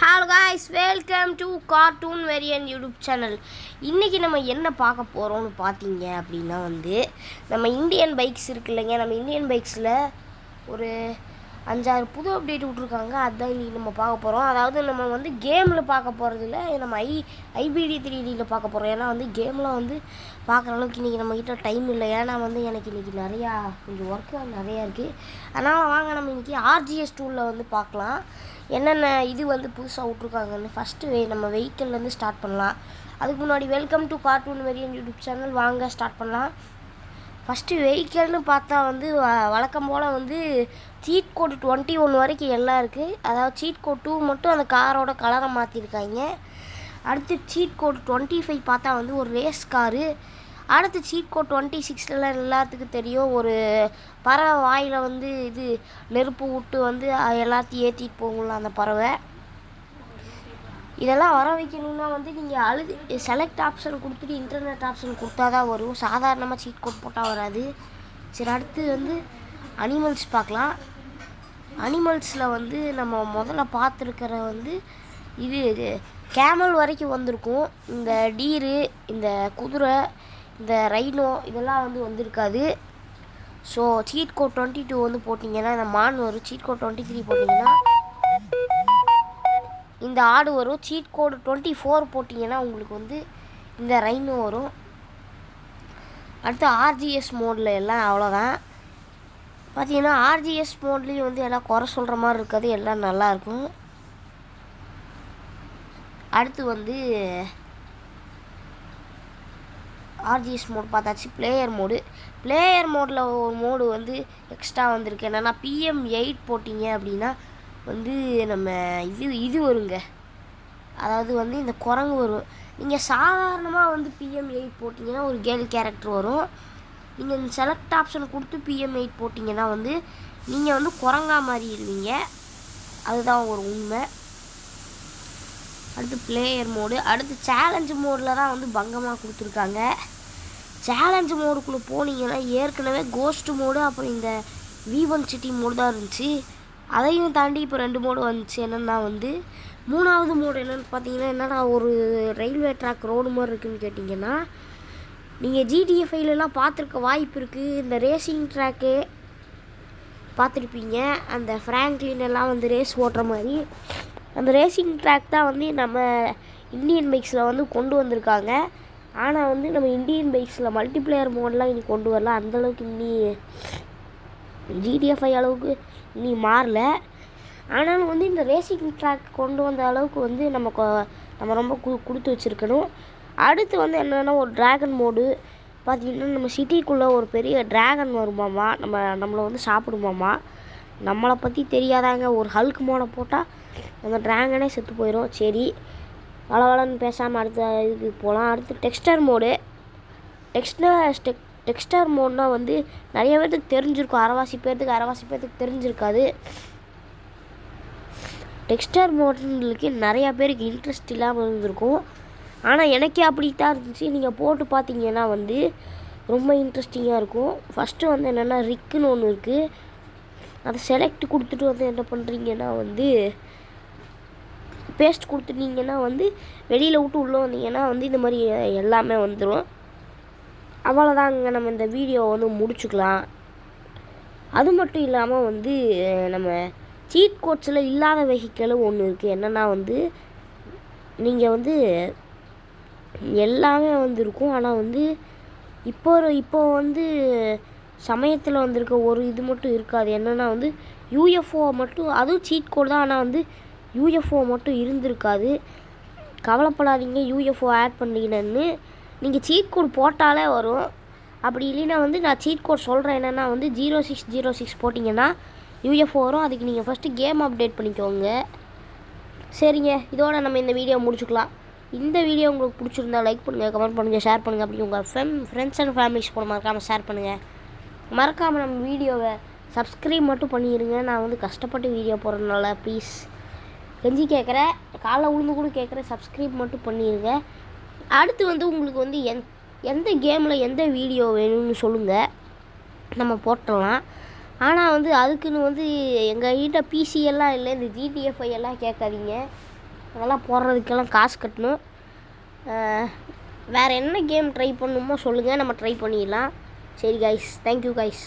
Hello guys, welcome to cartoon வேரியன் YouTube channel. இன்றைக்கி நம்ம என்ன பார்க்க போகிறோம்னு பார்த்தீங்க அப்படின்னா நம்ம இந்தியன் பைக்ஸ் இருக்கு இல்லைங்க. நம்ம இந்தியன் பைக்ஸில் ஒரு 5-6 புது அப்டேட் விட்ருக்காங்க. அதுதான் இன்றைக்கி நம்ம பார்க்க போகிறோம். அதாவது நம்ம கேமில் பார்க்க போகிறதில்ல, நம்ம ஐபிடி 3Dயில் பார்க்க போகிறோம். ஏன்னா கேமில் பார்க்குற அளவுக்கு இன்றைக்கி நம்மக்கிட்ட டைம் இல்லை. ஏன்னா எனக்கு இன்றைக்கி நிறையா கொஞ்சம் ஒர்க்கு நிறையா இருக்குது. அதனால் வாங்க நம்ம இன்றைக்கி RGS டூலில் பார்க்கலாம் என்னென்ன இது புதுசாக விட்ருக்காங்கன்னு. ஃபஸ்ட்டு நம்ம வெஹிக்கிள்லேருந்து ஸ்டார்ட் பண்ணலாம். அதுக்கு முன்னாடி welcome to cartoon வேரியன் YouTube channel. வாங்க ஸ்டார்ட் பண்ணலாம். ஃபஸ்ட்டு வெஹிக்கிள்னு பார்த்தா வழக்கம் போல் சீட் கோடு 21 வரைக்கும் எல்லாம் இருக்குது. அதாவது சீட் கோட் 2 மட்டும் அந்த காரோட கலரை மாற்றிருக்காங்க. அடுத்து சீட் கோட் 25 பார்த்தா ஒரு ரேஸ் காரு. அடுத்து சீட் கோட் 26 எல்லாத்துக்கும் தெரியும், ஒரு பறவை வாயில் இது நெருப்பு விட்டு எல்லாத்தையும் ஏற்றிட்டு போகலாம் அந்த பறவை. இதெல்லாம் வர வைக்கணுன்னா நீங்கள் செலக்ட் ஆப்ஷன் கொடுத்துட்டு இன்டர்நெட் ஆப்ஷன் கொடுத்தா தான் வரும். சாதாரணமாக சீட் கோட் போட்டால் வராது. சரி, அடுத்து அனிமல்ஸ் பார்க்கலாம். அனிமல்ஸில் நம்ம முதல்ல பார்த்துருக்கிற இது கேமல் வரைக்கும் வந்திருக்கும். இந்த டீரு, இந்த குதிரை, இந்த ரைனோ இதெல்லாம் வந்திருக்காது. ஸோ சீட் கோட் 22 போட்டிங்கன்னா இந்த மான் வரும். சீட் கோட் 23 போட்டிங்கன்னா இந்த ஆடு வரும். சீட் கோடு 24 போட்டிங்கன்னா உங்களுக்கு இந்த ரைனோ வரும். அடுத்து RGS மோடில் எல்லாம் அவ்வளோதான். பார்த்தீங்கன்னா RGS மோட்லேயும் எல்லாம் குறை சொல்கிற மாதிரி இருக்காது, எல்லாம் நல்லாயிருக்கும். அடுத்து RGS மோட் பார்த்தாச்சு. பிளேயர் மோடில் ஒரு மோடு எக்ஸ்ட்ரா வந்திருக்கு. என்னென்னா PM8 போட்டிங்க அப்படின்னா நம்ம இது வருங்க. அதாவது இந்த குரங்கு வரும். நீங்கள் சாதாரணமாக PM8 போட்டிங்கன்னா ஒரு கேர்ள் கேரக்டர் வரும். நீங்கள் இந்த செலக்ட் ஆப்ஷன் கொடுத்து PM8 போட்டிங்கன்னா நீங்கள் குரங்கா மாறிடுவீங்க. அதுதான் ஒரு உண்மை. அடுத்து பிளேயர் மோடு. அடுத்து சேலஞ்சு மோடில் தான் பங்கமாக கொடுத்துருக்காங்க. சேலஞ்சு மோடுக்குள்ளே போனீங்கன்னா ஏற்கனவே கோஸ்ட் மோடு அப்புறம் இந்த V1 சிட்டி மோடு தான் இருந்துச்சு. அதையும் தாண்டி இப்போ 2 மோடு வந்துச்சு. என்னென்னா மூணாவது மோடு என்னென்னு பார்த்தீங்கன்னா, என்னடா ஒரு ரயில்வே ட்ராக் ரோடு மாதிரி இருக்குதுன்னு கேட்டிங்கன்னா, நீங்கள் GTA 5லலாம் பார்த்துருக்க வாய்ப்பு இருக்குது. இந்த ரேசிங் ட்ராக்கு பார்த்துருப்பீங்க. அந்த ஃப்ராங்க்லின் எல்லாம் ரேஸ் ஓட்டுற மாதிரி அந்த ரேசிங் ட்ராக் தான் நம்ம இந்தியன் பைக்ஸில் கொண்டு வந்திருக்காங்க. ஆனால் நம்ம இந்தியன் பைக்ஸில் மல்டிப்ளேயர் மோடெலாம் இனி கொண்டு வரல. அந்தளவுக்கு இன்னி GTA 5 அளவுக்கு இனி மாறல. ஆனாலும் இந்த ரேசிங் ட்ராக் கொண்டு வந்த அளவுக்கு நம்ம ரொம்ப கொடுத்து வச்சுருக்கணும். அடுத்து என்னென்னா ஒரு ட்ராகன் மோடு. பார்த்திங்கன்னா நம்ம சிட்டிக்குள்ளே ஒரு பெரிய ட்ராகன் வருமாமா, நம்மளை சாப்பிடுமாமா. நம்மளை பற்றி தெரியாதாங்க. ஒரு ஹல்க் மோடை போட்டால் அந்த ட்ராகனே செத்து போயிடும். சரி, வளவளன்னு பேசாமல் அடுத்த இதுக்கு போகலாம். அடுத்து டெக்ஸ்டர் மோடு. டெக்ஸ்டர் மோட்னால் நிறைய பேர்த்துக்கு தெரிஞ்சிருக்கும். அரைவாசி பேர்த்துக்கு தெரிஞ்சிருக்காது. டெக்ஸ்டர் மோடுங்களுக்கு நிறையா பேருக்கு இன்ட்ரெஸ்ட் இல்லாமல் இருந்திருக்கும். ஆனால் எனக்கே அப்படி தான் இருந்துச்சு. நீங்கள் போட்டு பார்த்தீங்கன்னா ரொம்ப இன்ட்ரெஸ்டிங்காக இருக்கும். ஃபஸ்ட்டு என்னென்னா ரிக்குன்னு ஒன்று இருக்குது. அதை செலக்ட் கொடுத்துட்டு என்ன பண்ணுறீங்கன்னா பேஸ்ட் கொடுத்துட்டீங்கன்னா வெளியில் விட்டு உள்ளே வந்தீங்கன்னா இந்த மாதிரி எல்லாமே வந்துடும். அவ்வளோதாங்க, நம்ம இந்த வீடியோ முடிச்சுக்கலாம். அது மட்டும் இல்லாமல் நம்ம சீட் கோட்ஸில் இல்லாத வெஹிக்கிளும் ஒன்று இருக்குது. என்னென்னா நீங்கள் எல்லாமே இருக்கும். ஆனால் இப்போ சமயத்தில் வந்திருக்க ஒரு இது மட்டும் இருக்காது. என்னென்னா UFO மட்டும், அதுவும் சீட் கோட் தான். ஆனால் UFO மட்டும் இருந்திருக்காது. கவலைப்படாதீங்க, UFO ஆட் பண்ணிக்கினேன்னு. நீங்கள் சீட் கோட் போட்டாலே வரும். அப்படி இல்லைன்னா நான் சீட் கோட் சொல்கிறேன். என்னென்னா 0606 போட்டிங்கன்னா UFO வரும். அதுக்கு நீங்கள் ஃபஸ்ட்டு கேம் அப்டேட் பண்ணிக்கோங்க. சரிங்க, இதோட நம்ம இந்த வீடியோ முடிச்சுக்கலாம். இந்த வீடியோ உங்களுக்கு பிடிச்சிருந்தா லைக் பண்ணுங்கள், கமெண்ட் பண்ணுங்கள், ஷேர் பண்ணுங்கள். அப்படி உங்கள் ஃப்ரெண்ட்ஸ் அண்ட் ஃபேமிலிஸ் கூட மறக்காமல் ஷேர் பண்ணுங்கள். மறக்காமல் நம்ம வீடியோவை சப்ஸ்கிரைப் மட்டும் பண்ணிடுங்க. நான் கஷ்டப்பட்டு வீடியோ போடுறதுனால ப்ளீஸ் கெஞ்சி கேட்குறேன், காலை உளுந்து கூட கேட்குறேன், சப்ஸ்கிரைப் மட்டும் பண்ணிடுங்க. அடுத்து உங்களுக்கு எந்த கேமில் எந்த வீடியோ வேணும்னு சொல்லுங்கள், நம்ம போட்டுடலாம். ஆனால் அதுக்குன்னு எங்கள் கிட்ட PC எல்லாம் இல்லை. இந்த GTA 5 எல்லாம் கேட்காதீங்க. அதெல்லாம் போடுறதுக்கெல்லாம் காசு கட்டணும். வேறு என்ன கேம் ட்ரை பண்ணணுமோ சொல்லுங்கள், நம்ம ட்ரை பண்ணிடலாம். சரி கைஸ், தேங்க்யூ கைஸ்.